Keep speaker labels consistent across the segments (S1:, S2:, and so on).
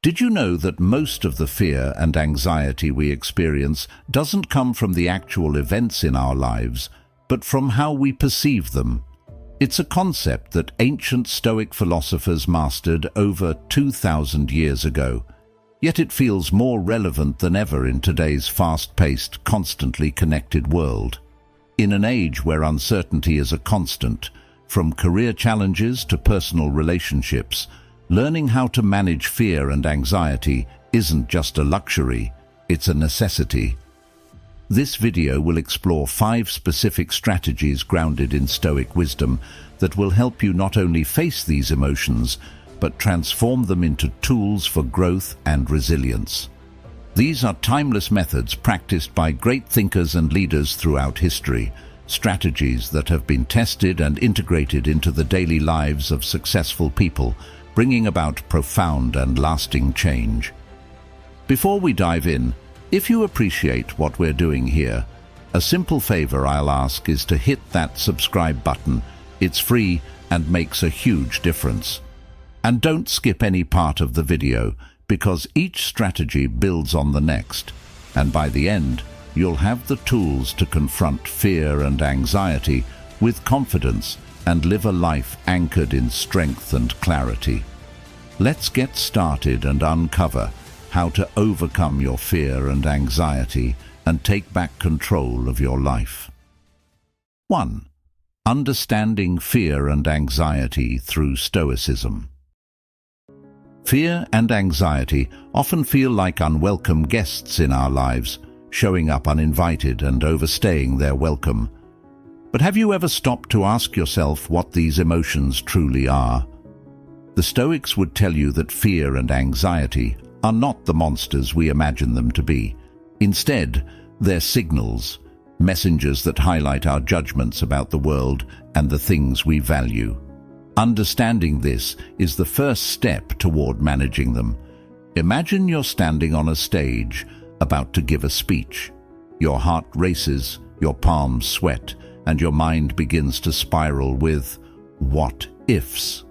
S1: Did you know that most of the fear and anxiety we experience doesn't come from the actual events in our lives, but from how we perceive them? It's a concept that ancient Stoic philosophers mastered over 2,000 years ago, yet it feels more relevant than ever in today's fast-paced, constantly connected world. In an age where uncertainty is a constant, from career challenges to personal relationships, learning how to manage fear and anxiety isn't just a luxury, it's a necessity. This video will explore 5 specific strategies grounded in Stoic wisdom that will help you not only face these emotions, but transform them into tools for growth and resilience. These are timeless methods practiced by great thinkers and leaders throughout history, strategies that have been tested and integrated into the daily lives of successful people, bringing about profound and lasting change. Before we dive in, if you appreciate what we're doing here, a simple favor I'll ask is to hit that subscribe button. It's free and makes a huge difference. And don't skip any part of the video, because each strategy builds on the next, and by the end, you'll have the tools to confront fear and anxiety with confidence and live a life anchored in strength and clarity. Let's get started and uncover how to overcome your fear and anxiety and take back control of your life. 1. Understanding fear and anxiety through Stoicism. Fear and anxiety often feel like unwelcome guests in our lives, showing up uninvited and overstaying their welcome. But have you ever stopped to ask yourself what these emotions truly are? The Stoics would tell you that fear and anxiety are not the monsters we imagine them to be. Instead, they're signals, messengers that highlight our judgments about the world and the things we value. Understanding this is the first step toward managing them. Imagine you're standing on a stage, about to give a speech. Your heart races, your palms sweat, and your mind begins to spiral with what ifs.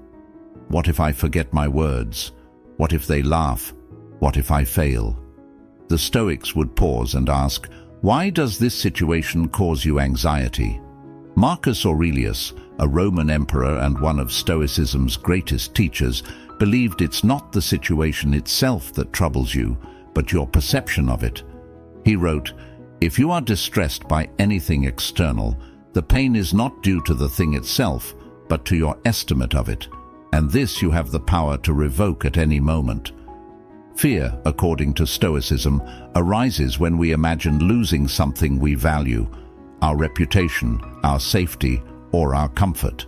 S1: What if I forget my words? What if they laugh? What if I fail? The Stoics would pause and ask, why does this situation cause you anxiety? Marcus Aurelius, a Roman emperor and one of Stoicism's greatest teachers, believed it's not the situation itself that troubles you, but your perception of it. He wrote, if you are distressed by anything external, the pain is not due to the thing itself, but to your estimate of it, and this you have the power to revoke at any moment. Fear, according to Stoicism, arises when we imagine losing something we value, our reputation, our safety, or our comfort.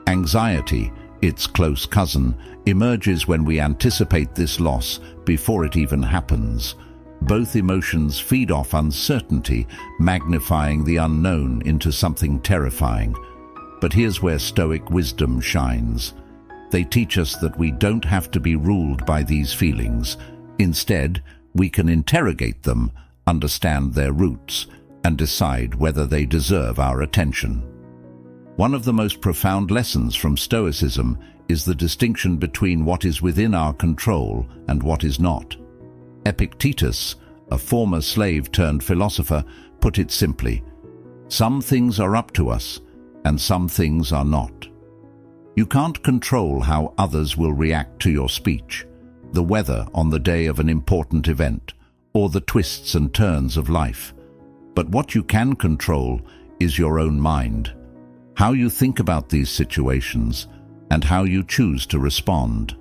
S1: Anxiety, its close cousin, emerges when we anticipate this loss before it even happens. Both emotions feed off uncertainty, magnifying the unknown into something terrifying. But here's where Stoic wisdom shines. They teach us that we don't have to be ruled by these feelings. Instead, we can interrogate them, understand their roots, and decide whether they deserve our attention. One of the most profound lessons from Stoicism is the distinction between what is within our control and what is not. Epictetus, a former slave-turned-philosopher, put it simply, some things are up to us, and some things are not. You can't control how others will react to your speech, the weather on the day of an important event, or the twists and turns of life. But what you can control is your own mind, how you think about these situations, and how you choose to respond.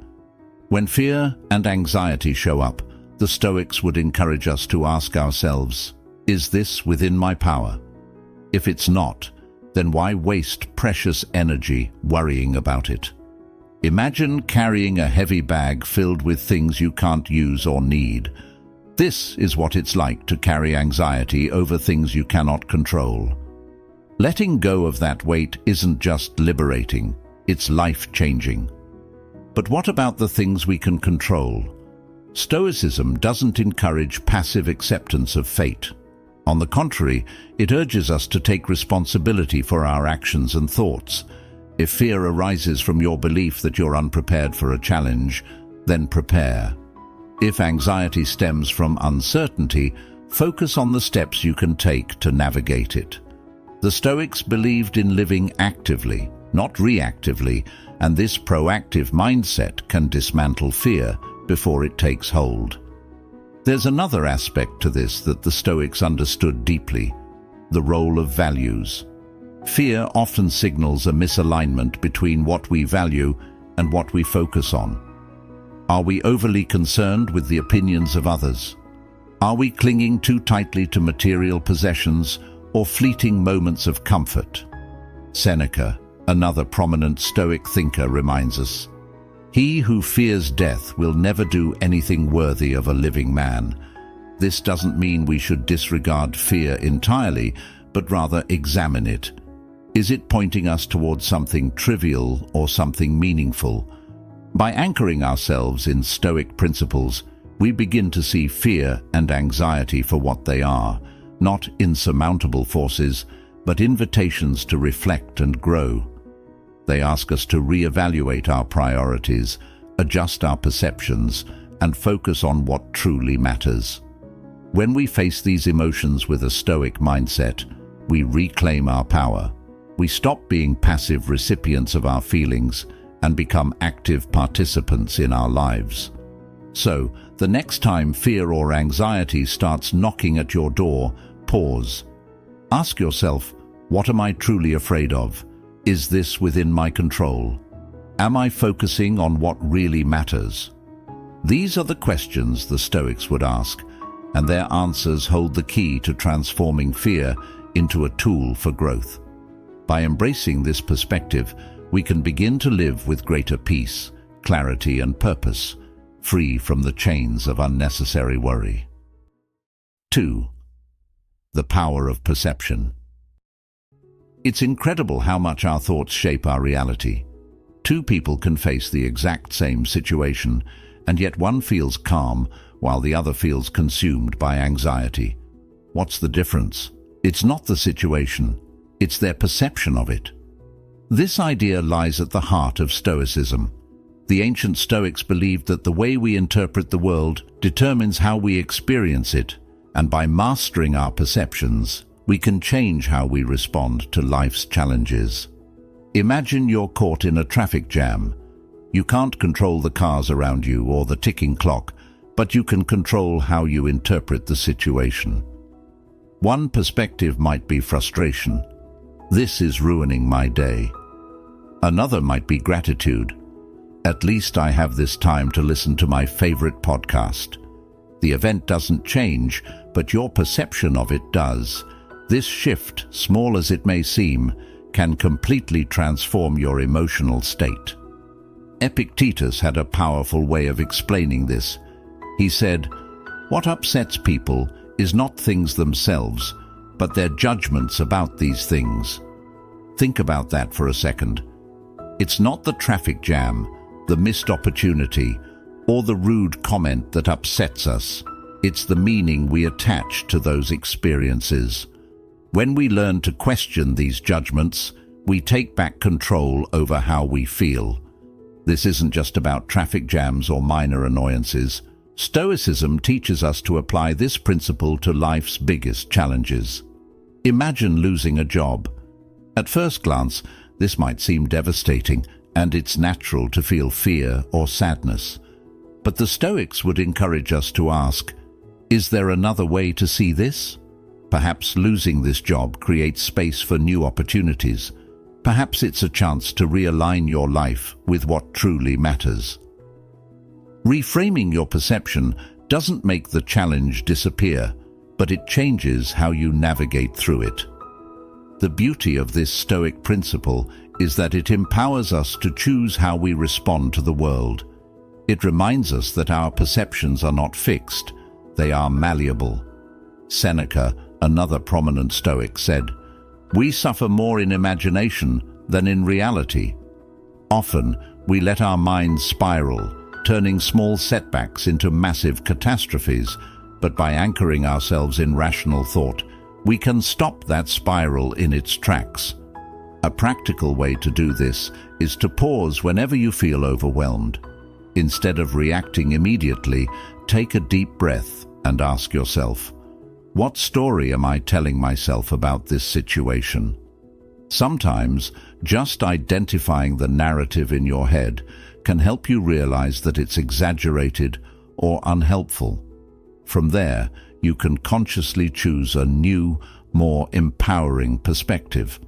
S1: When fear and anxiety show up, the Stoics would encourage us to ask ourselves, is this within my power? If it's not, then why waste precious energy worrying about it? Imagine carrying a heavy bag filled with things you can't use or need. This is what it's like to carry anxiety over things you cannot control. Letting go of that weight isn't just liberating, it's life-changing. But what about the things we can control? Stoicism doesn't encourage passive acceptance of fate. On the contrary, it urges us to take responsibility for our actions and thoughts. If fear arises from your belief that you're unprepared for a challenge, then prepare. If anxiety stems from uncertainty, focus on the steps you can take to navigate it. The Stoics believed in living actively, not reactively, and this proactive mindset can dismantle fear before it takes hold. There's another aspect to this that the Stoics understood deeply: the role of values. Fear often signals a misalignment between what we value and what we focus on. Are we overly concerned with the opinions of others? Are we clinging too tightly to material possessions or fleeting moments of comfort? Seneca, another prominent Stoic thinker, reminds us, "He who fears death will never do anything worthy of a living man." This doesn't mean we should disregard fear entirely, but rather examine it. Is it pointing us towards something trivial or something meaningful? By anchoring ourselves in Stoic principles, we begin to see fear and anxiety for what they are, not insurmountable forces, but invitations to reflect and grow. They ask us to reevaluate our priorities, adjust our perceptions, and focus on what truly matters. When we face these emotions with a Stoic mindset, we reclaim our power. We stop being passive recipients of our feelings and become active participants in our lives. So, the next time fear or anxiety starts knocking at your door, pause. Ask yourself, what am I truly afraid of? Is this within my control? Am I focusing on what really matters? These are the questions the Stoics would ask, and their answers hold the key to transforming fear into a tool for growth. By embracing this perspective, we can begin to live with greater peace, clarity, and purpose, free from the chains of unnecessary worry. 2. The power of perception. It's incredible how much our thoughts shape our reality. Two people can face the exact same situation, and yet one feels calm while the other feels consumed by anxiety. What's the difference? It's not the situation, it's their perception of it. This idea lies at the heart of Stoicism. The ancient Stoics believed that the way we interpret the world determines how we experience it, and by mastering our perceptions, we can change how we respond to life's challenges. Imagine you're caught in a traffic jam. You can't control the cars around you or the ticking clock, but you can control how you interpret the situation. One perspective might be frustration. This is ruining my day. Another might be gratitude. At least I have this time to listen to my favorite podcast. The event doesn't change, but your perception of it does. This shift, small as it may seem, can completely transform your emotional state. Epictetus had a powerful way of explaining this. He said, "What upsets people is not things themselves, but their judgments about these things." Think about that for a second. It's not the traffic jam, the missed opportunity, or the rude comment that upsets us. It's the meaning we attach to those experiences. When we learn to question these judgments, we take back control over how we feel. This isn't just about traffic jams or minor annoyances. Stoicism teaches us to apply this principle to life's biggest challenges. Imagine losing a job. At first glance, this might seem devastating, and it's natural to feel fear or sadness. But the Stoics would encourage us to ask, is there another way to see this? Perhaps losing this job creates space for new opportunities. Perhaps it's a chance to realign your life with what truly matters. Reframing your perception doesn't make the challenge disappear, but it changes how you navigate through it. The beauty of this Stoic principle is that it empowers us to choose how we respond to the world. It reminds us that our perceptions are not fixed, they are malleable. Seneca, another prominent Stoic, said, "We suffer more in imagination than in reality." Often, we let our minds spiral, turning small setbacks into massive catastrophes, but by anchoring ourselves in rational thought, we can stop that spiral in its tracks. A practical way to do this is to pause whenever you feel overwhelmed. Instead of reacting immediately, take a deep breath and ask yourself, what story am I telling myself about this situation? Sometimes, just identifying the narrative in your head can help you realize that it's exaggerated or unhelpful. From there, you can consciously choose a new, more empowering perspective.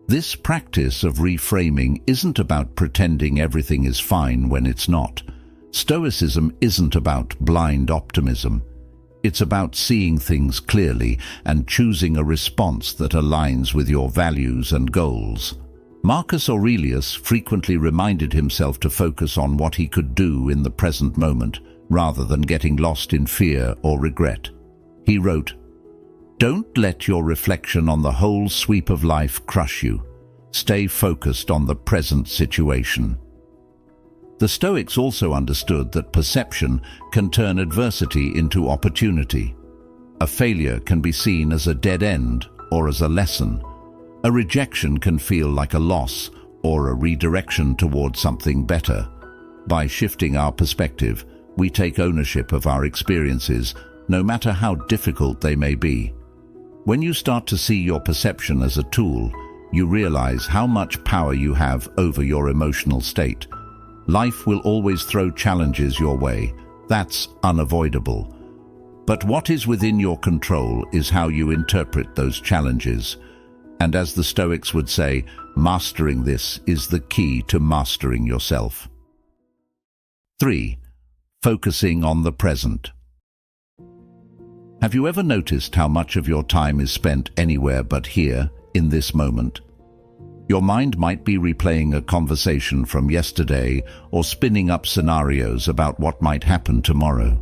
S1: This practice of reframing isn't about pretending everything is fine when it's not. Stoicism isn't about blind optimism. It's about seeing things clearly and choosing a response that aligns with your values and goals. Marcus Aurelius frequently reminded himself to focus on what he could do in the present moment, rather than getting lost in fear or regret. He wrote, "Don't let your reflection on the whole sweep of life crush you. Stay focused on the present situation." The Stoics also understood that perception can turn adversity into opportunity. A failure can be seen as a dead end or as a lesson. A rejection can feel like a loss or a redirection towards something better. By shifting our perspective, we take ownership of our experiences, no matter how difficult they may be. When you start to see your perception as a tool, you realize how much power you have over your emotional state. Life will always throw challenges your way. That's unavoidable. But what is within your control is how you interpret those challenges. And as the Stoics would say, mastering this is the key to mastering yourself. 3. Focusing on the present. Have you ever noticed how much of your time is spent anywhere but here, in this moment? Your mind might be replaying a conversation from yesterday or spinning up scenarios about what might happen tomorrow.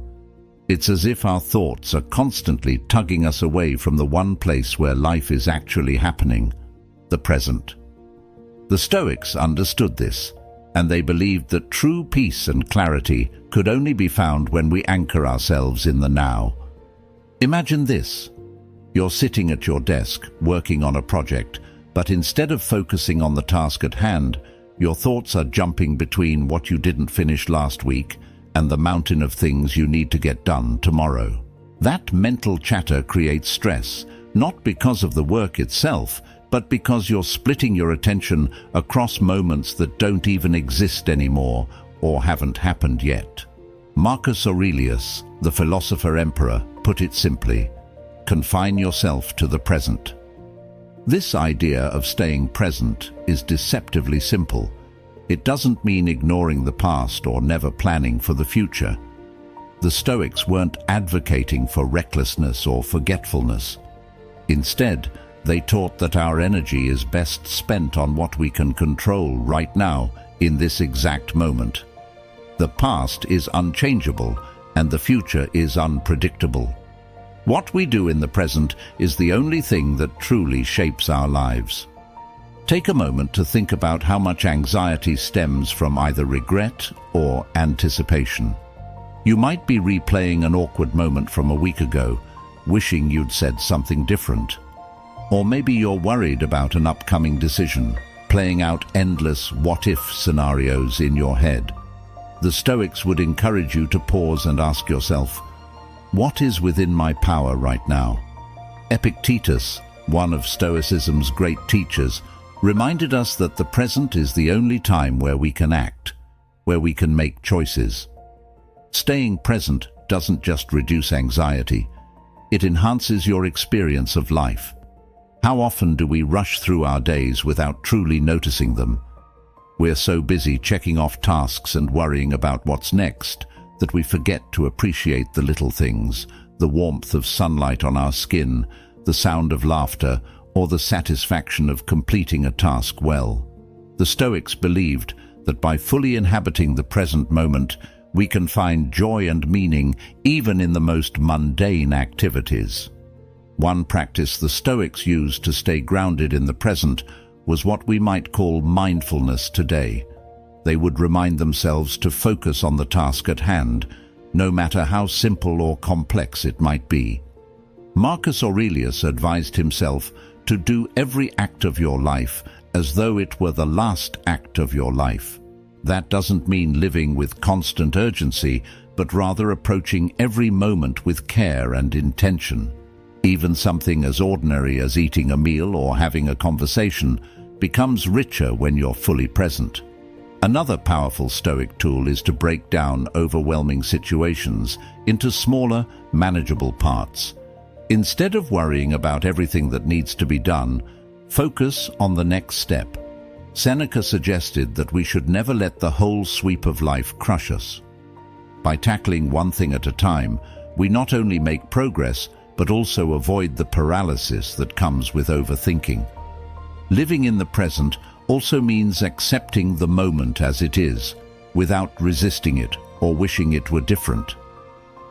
S1: It's as if our thoughts are constantly tugging us away from the one place where life is actually happening, the present. The Stoics understood this, and they believed that true peace and clarity could only be found when we anchor ourselves in the now. Imagine this. You're sitting at your desk, working on a project, but instead of focusing on the task at hand, your thoughts are jumping between what you didn't finish last week and the mountain of things you need to get done tomorrow. That mental chatter creates stress, not because of the work itself, but because you're splitting your attention across moments that don't even exist anymore or haven't happened yet. Marcus Aurelius, the philosopher emperor, put it simply, confine yourself to the present. This idea of staying present is deceptively simple. It doesn't mean ignoring the past or never planning for the future. The Stoics weren't advocating for recklessness or forgetfulness. Instead, they taught that our energy is best spent on what we can control right now, in this exact moment. The past is unchangeable, and the future is unpredictable. What we do in the present is the only thing that truly shapes our lives. Take a moment to think about how much anxiety stems from either regret or anticipation. You might be replaying an awkward moment from a week ago, wishing you'd said something different. Or maybe you're worried about an upcoming decision, playing out endless what-if scenarios in your head. The Stoics would encourage you to pause and ask yourself, what is within my power right now? Epictetus, one of Stoicism's great teachers, reminded us that the present is the only time where we can act, where we can make choices. Staying present doesn't just reduce anxiety, it enhances your experience of life. How often do we rush through our days without truly noticing them? We're so busy checking off tasks and worrying about what's next that we forget to appreciate the little things, the warmth of sunlight on our skin, the sound of laughter, or the satisfaction of completing a task well. The Stoics believed that by fully inhabiting the present moment, we can find joy and meaning even in the most mundane activities. One practice the Stoics used to stay grounded in the present was what we might call mindfulness today. They would remind themselves to focus on the task at hand, no matter how simple or complex it might be. Marcus Aurelius advised himself to do every act of your life as though it were the last act of your life. That doesn't mean living with constant urgency, but rather approaching every moment with care and intention. Even something as ordinary as eating a meal or having a conversation becomes richer when you're fully present. Another powerful Stoic tool is to break down overwhelming situations into smaller, manageable parts. Instead of worrying about everything that needs to be done, focus on the next step. Seneca suggested that we should never let the whole sweep of life crush us. By tackling one thing at a time, we not only make progress, but also avoid the paralysis that comes with overthinking. Living in the present also means accepting the moment as it is, without resisting it or wishing it were different.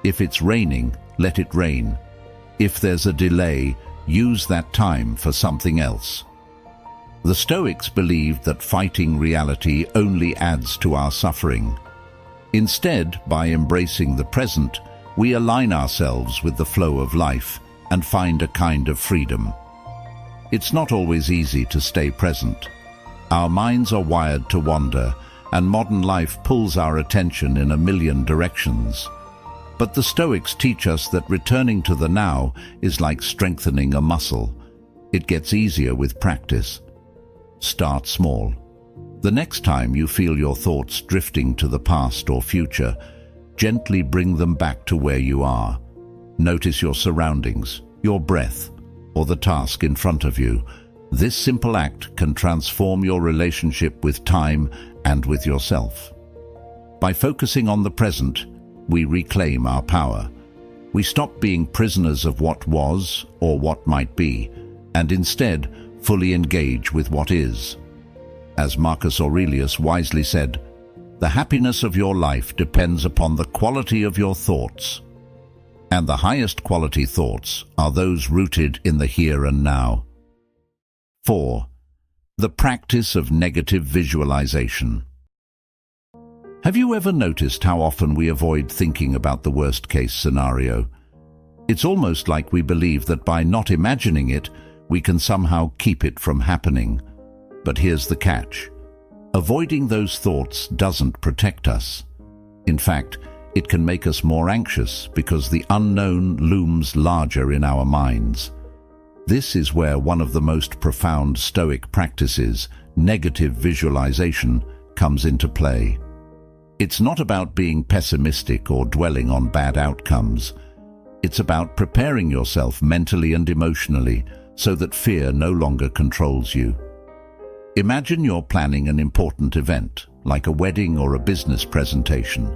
S1: If it's raining, let it rain. If there's a delay, use that time for something else. The Stoics believed that fighting reality only adds to our suffering. Instead, by embracing the present, we align ourselves with the flow of life and find a kind of freedom. It's not always easy to stay present. Our minds are wired to wander, and modern life pulls our attention in a million directions. But the Stoics teach us that returning to the now is like strengthening a muscle. It gets easier with practice. Start small. The next time you feel your thoughts drifting to the past or future, gently bring them back to where you are. Notice your surroundings, your breath, or the task in front of you. This simple act can transform your relationship with time and with yourself. By focusing on the present, we reclaim our power. We stop being prisoners of what was or what might be, and instead fully engage with what is. As Marcus Aurelius wisely said, "The happiness of your life depends upon the quality of your thoughts." And the highest quality thoughts are those rooted in the here and now. 4. The practice of negative visualization. Have you ever noticed how often we avoid thinking about the worst-case scenario? It's almost like we believe that by not imagining it, we can somehow keep it from happening. But here's the catch. Avoiding those thoughts doesn't protect us. In fact, it can make us more anxious because the unknown looms larger in our minds. This is where one of the most profound Stoic practices, negative visualization, comes into play. It's not about being pessimistic or dwelling on bad outcomes. It's about preparing yourself mentally and emotionally so that fear no longer controls you. Imagine you're planning an important event, like a wedding or a business presentation.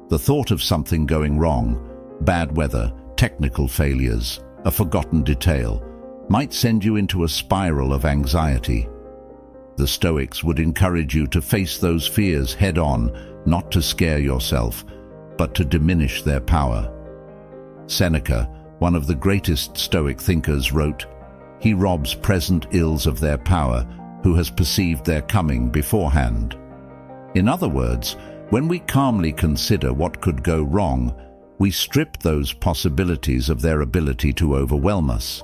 S1: The thought of something going wrong, bad weather, technical failures, a forgotten detail, might send you into a spiral of anxiety. The Stoics would encourage you to face those fears head-on, not to scare yourself, but to diminish their power. Seneca, one of the greatest Stoic thinkers, wrote, "He robs present ills of their power, who has perceived their coming beforehand." In other words, when we calmly consider what could go wrong, we strip those possibilities of their ability to overwhelm us.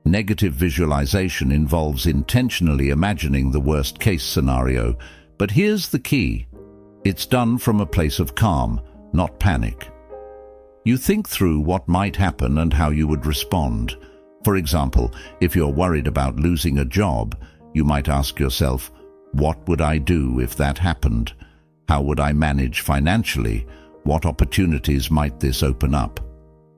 S1: Negative visualization involves intentionally imagining the worst-case scenario, but here's the key. It's done from a place of calm, not panic. You think through what might happen and how you would respond. For example, if you're worried about losing a job, you might ask yourself, what would I do if that happened? How would I manage financially? What opportunities might this open up?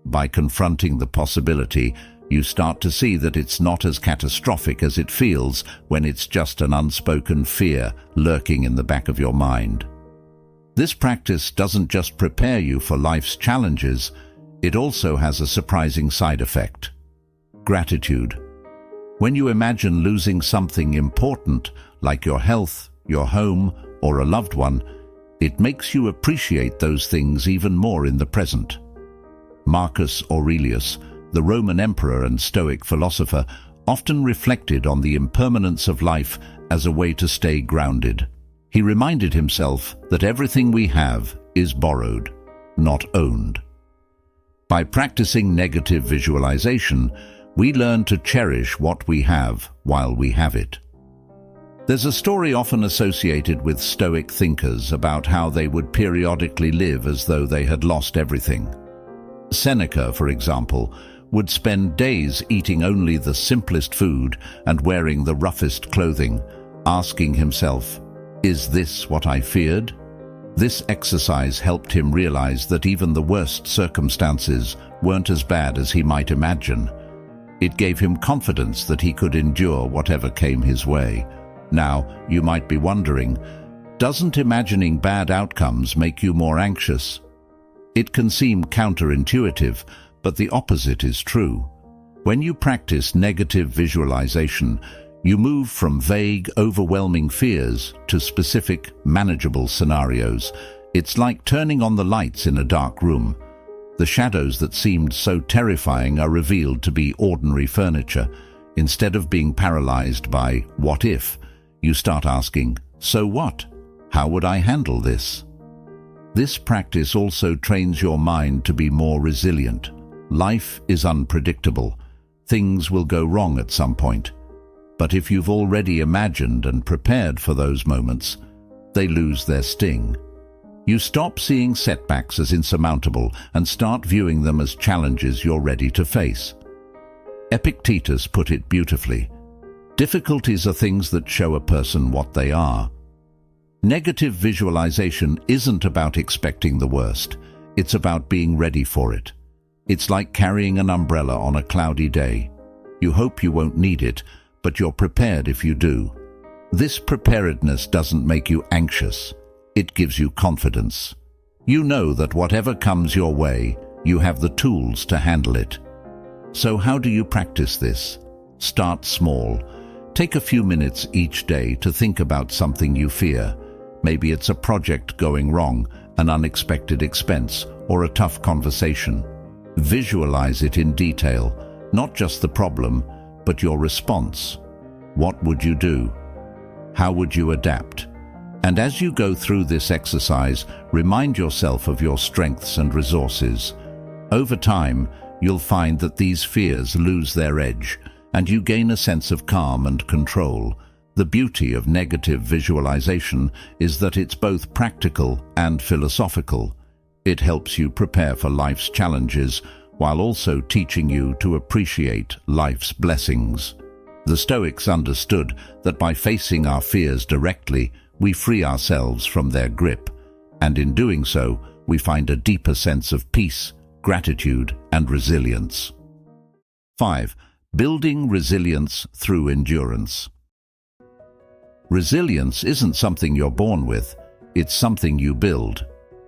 S1: By confronting the possibility, you start to see that it's not as catastrophic as it feels when it's just an unspoken fear lurking in the back of your mind. This practice doesn't just prepare you for life's challenges, it also has a surprising side effect: gratitude. When you imagine losing something important, like your health, your home, or a loved one, it makes you appreciate those things even more in the present. Marcus Aurelius, the Roman emperor and Stoic philosopher, often reflected on the impermanence of life as a way to stay grounded. He reminded himself that everything we have is borrowed, not owned. By practicing negative visualization, we learn to cherish what we have while we have it. There's a story often associated with Stoic thinkers about how they would periodically live as though they had lost everything. Seneca, for example, would spend days eating only the simplest food and wearing the roughest clothing, asking himself, "Is this what I feared?" This exercise helped him realize that even the worst circumstances weren't as bad as he might imagine. It gave him confidence that he could endure whatever came his way. Now, you might be wondering, doesn't imagining bad outcomes make you more anxious? It can seem counterintuitive, but the opposite is true. When you practice negative visualization, you move from vague, overwhelming fears to specific, manageable scenarios. It's like turning on the lights in a dark room. The shadows that seemed so terrifying are revealed to be ordinary furniture. Instead of being paralyzed by "what if?" you start asking, "So what? How would I handle this?" This practice also trains your mind to be more resilient. Life is unpredictable. Things will go wrong at some point. But if you've already imagined and prepared for those moments, they lose their sting. You stop seeing setbacks as insurmountable and start viewing them as challenges you're ready to face. Epictetus put it beautifully. Difficulties are things that show a person what they are. Negative visualization isn't about expecting the worst. It's about being ready for it. It's like carrying an umbrella on a cloudy day. You hope you won't need it, but you're prepared if you do. This preparedness doesn't make you anxious. It gives you confidence. You know that whatever comes your way, you have the tools to handle it. So how do you practice this? Start small. Take a few minutes each day to think about something you fear. Maybe it's a project going wrong, an unexpected expense, or a tough conversation. Visualize it in detail, not just the problem, but your response. What would you do? How would you adapt? And as you go through this exercise, remind yourself of your strengths and resources. Over time, you'll find that these fears lose their edge, and you gain a sense of calm and control. The beauty of negative visualization is that it's both practical and philosophical. It helps you prepare for life's challenges while also teaching you to appreciate life's blessings. The Stoics understood that by facing our fears directly, we free ourselves from their grip, and in doing so, we find a deeper sense of peace, gratitude, and resilience. 5. Building resilience through endurance. Resilience isn't something you're born with, it's something you build.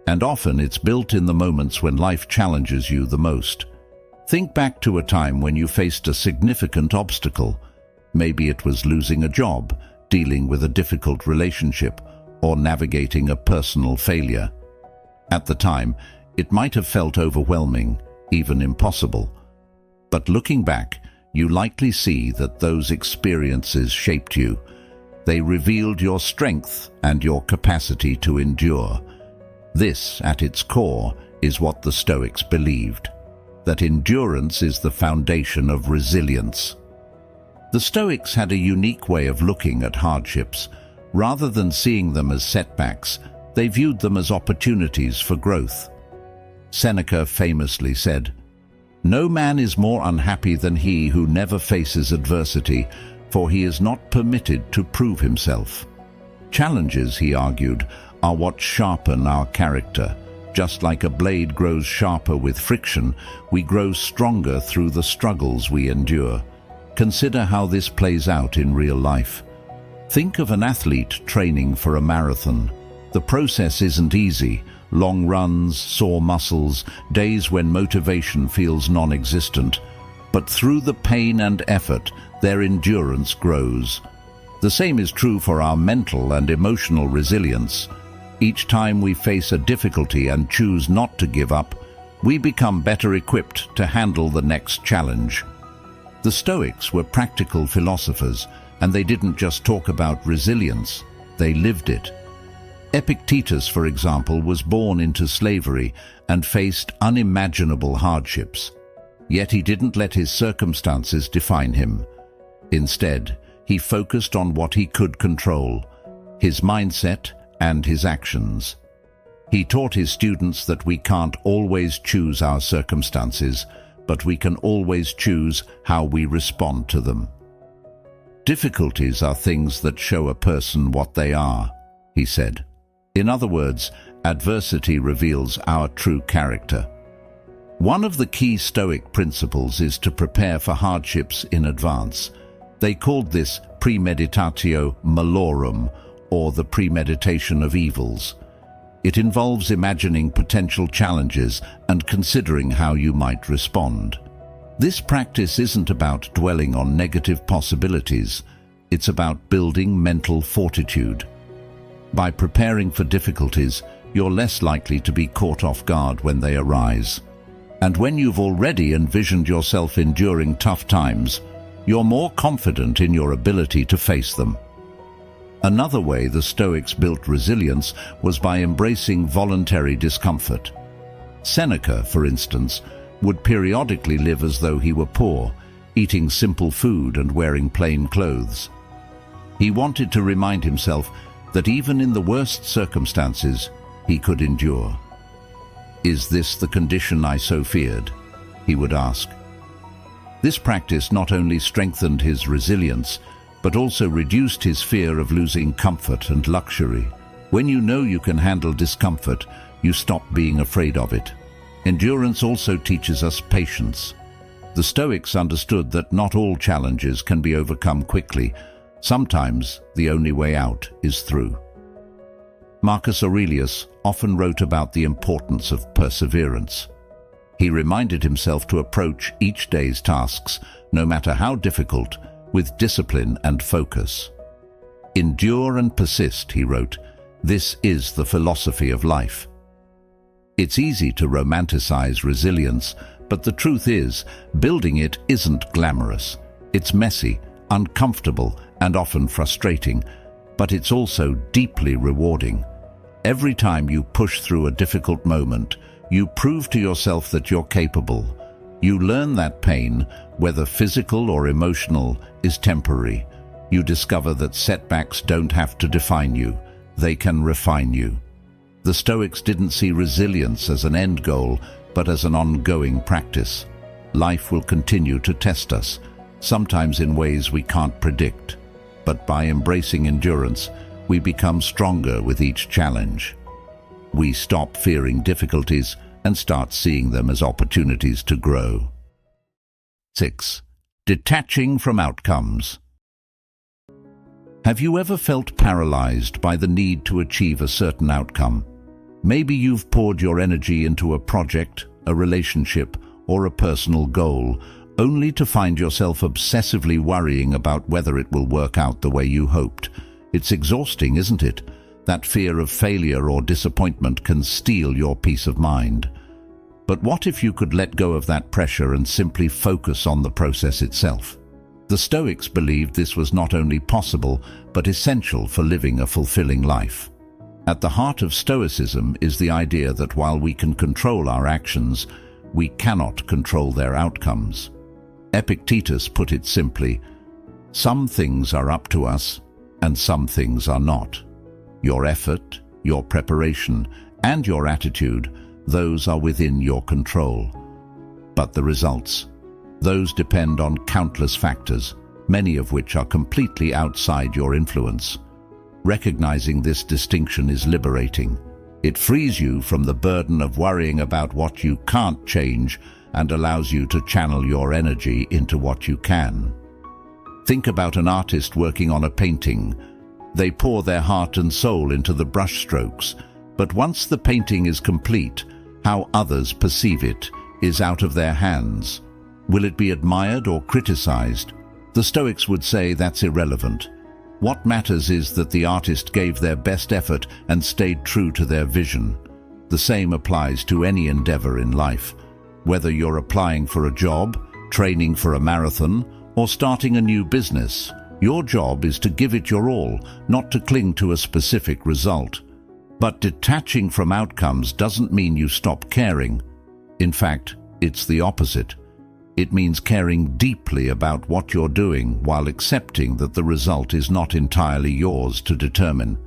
S1: And often it's built in the moments when life challenges you the most. Think back to a time when you faced a significant obstacle. Maybe it was losing a job, dealing with a difficult relationship, or navigating a personal failure. At the time, it might have felt overwhelming, even impossible. But looking back, you likely see that those experiences shaped you. They revealed your strength and your capacity to endure. This, at its core, is what the Stoics believed, that endurance is the foundation of resilience. The Stoics had a unique way of looking at hardships. Rather than seeing them as setbacks, they viewed them as opportunities for growth. Seneca famously said, "No man is more unhappy than he who never faces adversity, for he is not permitted to prove himself." Challenges, he argued, are what sharpen our character. Just like a blade grows sharper with friction, we grow stronger through the struggles we endure. Consider how this plays out in real life. Think of an athlete training for a marathon. The process isn't easy. Long runs, sore muscles, days when motivation feels non-existent. But through the pain and effort, their endurance grows. The same is true for our mental and emotional resilience. Each time we face a difficulty and choose not to give up, we become better equipped to handle the next challenge. The Stoics were practical philosophers, and they didn't just talk about resilience, they lived it. Epictetus, for example, was born into slavery and faced unimaginable hardships. Yet he didn't let his circumstances define him. Instead, He focused on what he could control, his mindset and his actions. He taught his students that we can't always choose our circumstances, but we can always choose how we respond to them. Difficulties are things that show a person what they are, he said. In other words, adversity reveals our true character. One of the key Stoic principles is to prepare for hardships in advance. They called this premeditatio malorum, or the premeditation of evils. It involves imagining potential challenges and considering how you might respond. This practice isn't about dwelling on negative possibilities. It's about building mental fortitude. By preparing for difficulties, you're less likely to be caught off guard when they arise. And when you've already envisioned yourself enduring tough times, you're more confident in your ability to face them. Another way the Stoics built resilience was by embracing voluntary discomfort. Seneca, for instance, would periodically live as though he were poor, eating simple food and wearing plain clothes. He wanted to remind himself that even in the worst circumstances, he could endure. "Is this the condition I so feared?" he would ask. This practice not only strengthened his resilience, but also reduced his fear of losing comfort and luxury. When you know you can handle discomfort, you stop being afraid of it. Endurance also teaches us patience. The Stoics understood that not all challenges can be overcome quickly. Sometimes the only way out is through. Marcus Aurelius often wrote about the importance of perseverance. He reminded himself to approach each day's tasks, no matter how difficult, with discipline and focus. "Endure and persist," he wrote. "This is the philosophy of life." It's easy to romanticize resilience, but the truth is, building it isn't glamorous. It's messy, uncomfortable, and often frustrating, but it's also deeply rewarding. Every time you push through a difficult moment, you prove to yourself that you're capable. You learn that pain, whether physical or emotional, is temporary. You discover that setbacks don't have to define you. They can refine you. The Stoics didn't see resilience as an end goal, but as an ongoing practice. Life will continue to test us, sometimes in ways we can't predict. But by embracing endurance, we become stronger with each challenge. We stop fearing difficulties and start seeing them as opportunities to grow. 6. Detaching from outcomes. Have you ever felt paralyzed by the need to achieve a certain outcome? Maybe you've poured your energy into a project, a relationship, or a personal goal, only to find yourself obsessively worrying about whether it will work out the way you hoped. It's exhausting, isn't it? That fear of failure or disappointment can steal your peace of mind. But what if you could let go of that pressure and simply focus on the process itself? The Stoics believed this was not only possible, but essential for living a fulfilling life. At the heart of Stoicism is the idea that while we can control our actions, we cannot control their outcomes. Epictetus put it simply, "Some things are up to us, and some things are not. Your effort, your preparation, and your attitude, those are within your control. But the results, those depend on countless factors, many of which are completely outside your influence." Recognizing this distinction is liberating. It frees you from the burden of worrying about what you can't change and allows you to channel your energy into what you can. Think about an artist working on a painting. They pour their heart and soul into the brushstrokes, but once the painting is complete, how others perceive it is out of their hands. Will it be admired or criticized? The Stoics would say that's irrelevant. What matters is that the artist gave their best effort and stayed true to their vision. The same applies to any endeavor in life. Whether you're applying for a job, training for a marathon, or starting a new business, your job is to give it your all, not to cling to a specific result. But detaching from outcomes doesn't mean you stop caring. In fact, it's the opposite. It means caring deeply about what you're doing while accepting that the result is not entirely yours to determine.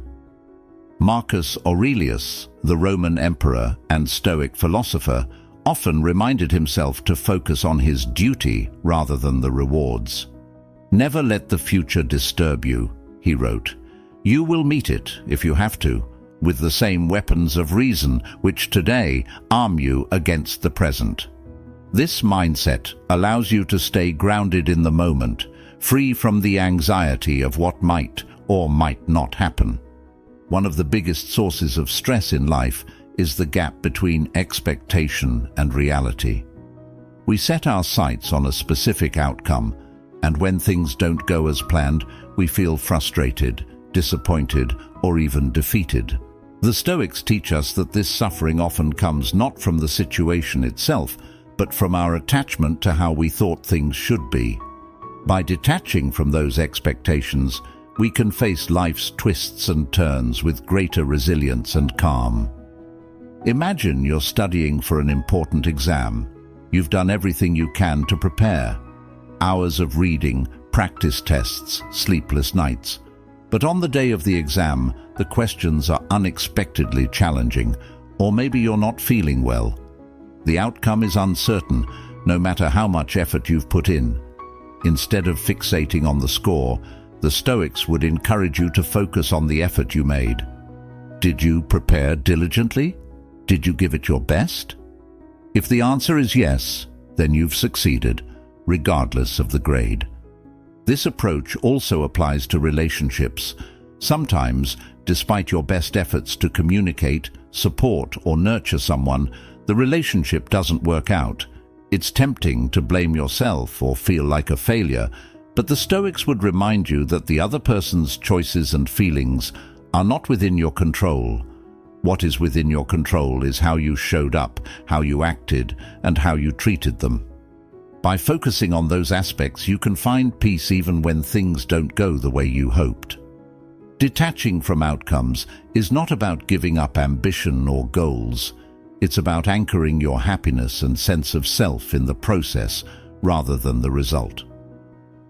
S1: Marcus Aurelius, the Roman emperor and Stoic philosopher, often reminded himself to focus on his duty rather than the rewards. "Never let the future disturb you," he wrote. "You will meet it, if you have to, with the same weapons of reason which today arm you against the present." This mindset allows you to stay grounded in the moment, free from the anxiety of what might or might not happen. One of the biggest sources of stress in life is the gap between expectation and reality. We set our sights on a specific outcome, and when things don't go as planned, we feel frustrated, disappointed, or even defeated. The Stoics teach us that this suffering often comes not from the situation itself, but from our attachment to how we thought things should be. By detaching from those expectations, we can face life's twists and turns with greater resilience and calm. Imagine you're studying for an important exam. You've done everything you can to prepare. Hours of reading, practice tests, sleepless nights. But on the day of the exam, the questions are unexpectedly challenging, or maybe you're not feeling well. The outcome is uncertain, no matter how much effort you've put in. Instead of fixating on the score, the Stoics would encourage you to focus on the effort you made. Did you prepare diligently? Did you give it your best? If the answer is yes, then you've succeeded, regardless of the grade. This approach also applies to relationships. Sometimes, despite your best efforts to communicate, support, or nurture someone, the relationship doesn't work out. It's tempting to blame yourself or feel like a failure, but the Stoics would remind you that the other person's choices and feelings are not within your control. What is within your control is how you showed up, how you acted, and how you treated them. By focusing on those aspects, you can find peace even when things don't go the way you hoped. Detaching from outcomes is not about giving up ambition or goals. It's about anchoring your happiness and sense of self in the process rather than the result.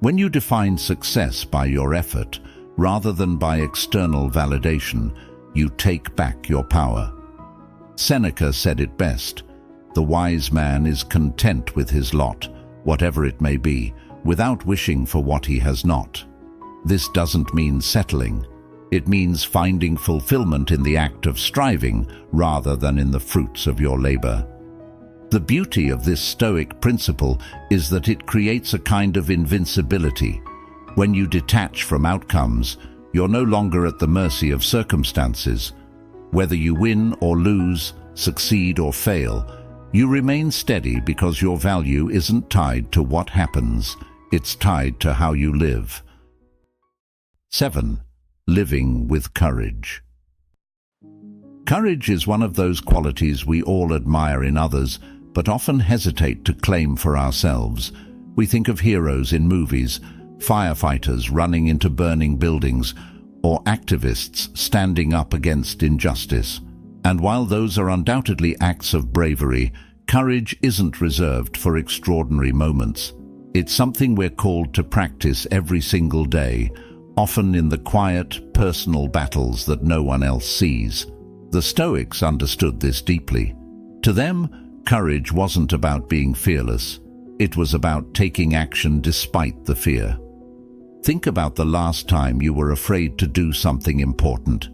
S1: When you define success by your effort rather than by external validation, you take back your power. Seneca said it best: "The wise man is content with his lot, whatever it may be, without wishing for what he has not." This doesn't mean settling. It means finding fulfillment in the act of striving rather than in the fruits of your labor. The beauty of this Stoic principle is that it creates a kind of invincibility. When you detach from outcomes, you're no longer at the mercy of circumstances. Whether you win or lose, succeed or fail, you remain steady because your value isn't tied to what happens, it's tied to how you live. 7. Living with courage. Courage is one of those qualities we all admire in others, but often hesitate to claim for ourselves. We think of heroes in movies, firefighters running into burning buildings, or activists standing up against injustice. And while those are undoubtedly acts of bravery, courage isn't reserved for extraordinary moments. It's something we're called to practice every single day, often in the quiet, personal battles that no one else sees. The Stoics understood this deeply. To them, courage wasn't about being fearless. It was about taking action despite the fear. Think about the last time you were afraid to do something important.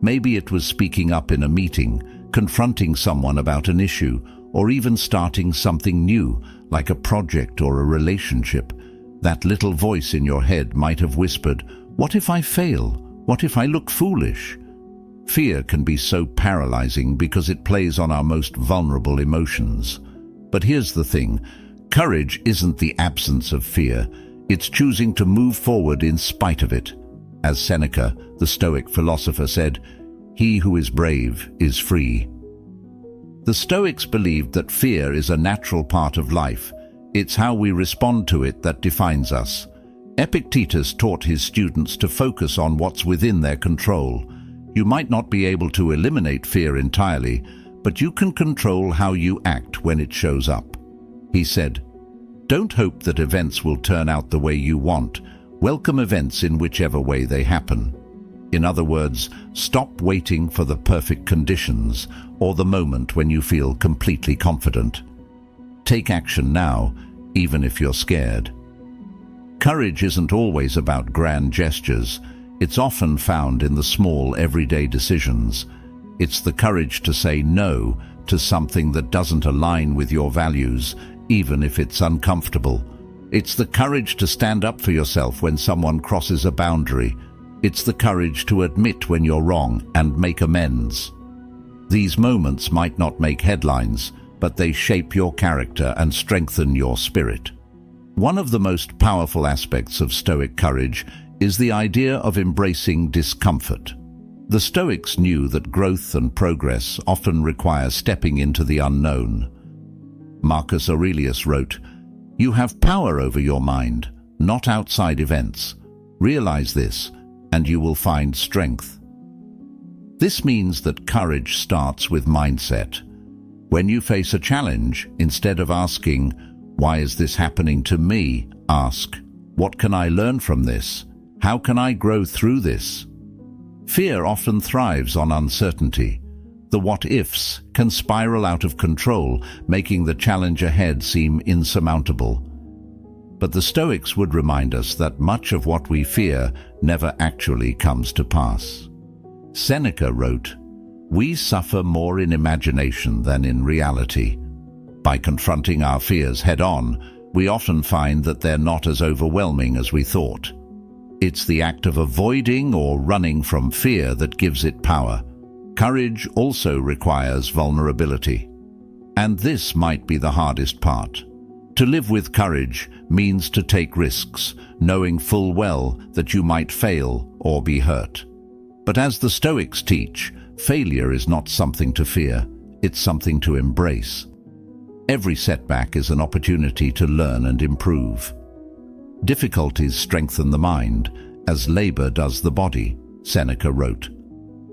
S1: Maybe it was speaking up in a meeting, confronting someone about an issue, or even starting something new, like a project or a relationship. That little voice in your head might have whispered, "What if I fail? What if I look foolish?" Fear can be so paralyzing because it plays on our most vulnerable emotions. But here's the thing: courage isn't the absence of fear. It's choosing to move forward in spite of it. As Seneca, the Stoic philosopher, said, "He who is brave is free." The Stoics believed that fear is a natural part of life. It's how we respond to it that defines us. Epictetus taught his students to focus on what's within their control. You might not be able to eliminate fear entirely, but you can control how you act when it shows up. He said, Don't hope that events will turn out the way you want. Welcome events in whichever way they happen. In other words, stop waiting for the perfect conditions or the moment when you feel completely confident. Take action now, even if you're scared. Courage isn't always about grand gestures. It's often found in the small, everyday decisions. It's the courage to say no to something that doesn't align with your values, even if it's uncomfortable. It's the courage to stand up for yourself when someone crosses a boundary. It's the courage to admit when you're wrong and make amends. These moments might not make headlines, but they shape your character and strengthen your spirit. One of the most powerful aspects of Stoic courage is the idea of embracing discomfort. The Stoics knew that growth and progress often require stepping into the unknown. Marcus Aurelius wrote, "You have power over your mind, not outside events. Realize this, and you will find strength." This means that courage starts with mindset. When you face a challenge, instead of asking, "Why is this happening to me?" ask, "What can I learn from this? How can I grow through this?" Fear often thrives on uncertainty. The what-ifs can spiral out of control, making the challenge ahead seem insurmountable. But the Stoics would remind us that much of what we fear never actually comes to pass. Seneca wrote, "We suffer more in imagination than in reality." By confronting our fears head-on, we often find that they're not as overwhelming as we thought. It's the act of avoiding or running from fear that gives it power. Courage also requires vulnerability. And this might be the hardest part. To live with courage means to take risks, knowing full well that you might fail or be hurt. But as the Stoics teach, failure is not something to fear, it's something to embrace. Every setback is an opportunity to learn and improve. Difficulties strengthen the mind, as labor does the body, Seneca wrote.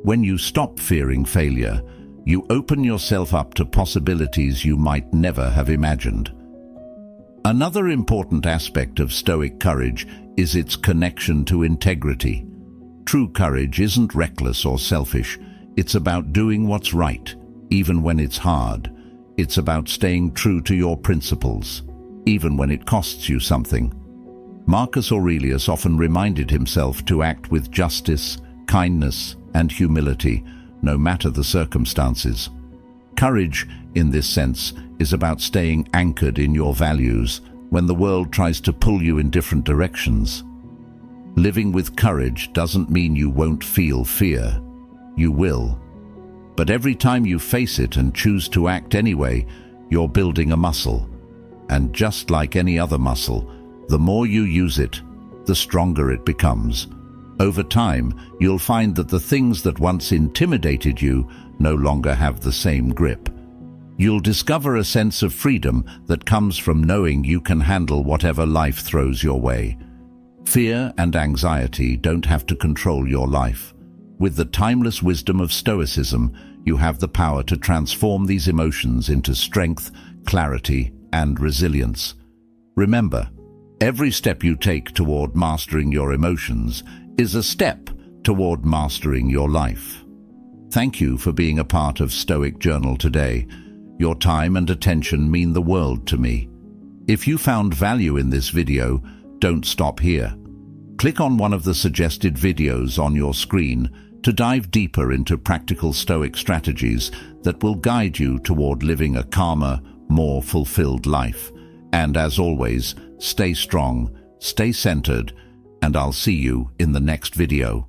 S1: When you stop fearing failure, you open yourself up to possibilities you might never have imagined. Another important aspect of Stoic courage is its connection to integrity. True courage isn't reckless or selfish. It's about doing what's right, even when it's hard. It's about staying true to your principles, even when it costs you something. Marcus Aurelius often reminded himself to act with justice, kindness, and humility, no matter the circumstances. Courage, in this sense, is about staying anchored in your values when the world tries to pull you in different directions. Living with courage doesn't mean you won't feel fear. You will. But every time you face it and choose to act anyway, you're building a muscle. And just like any other muscle, the more you use it, the stronger it becomes. Over time, you'll find that the things that once intimidated you no longer have the same grip. You'll discover a sense of freedom that comes from knowing you can handle whatever life throws your way. Fear and anxiety don't have to control your life. With the timeless wisdom of Stoicism, you have the power to transform these emotions into strength, clarity, and resilience. Remember, every step you take toward mastering your emotions is a step toward mastering your life. Thank you for being a part of Stoic Journal today. Your time and attention mean the world to me. If you found value in this video, don't stop here. Click on one of the suggested videos on your screen to dive deeper into practical Stoic strategies that will guide you toward living a calmer, more fulfilled life. And as always, stay strong, stay centered, and I'll see you in the next video.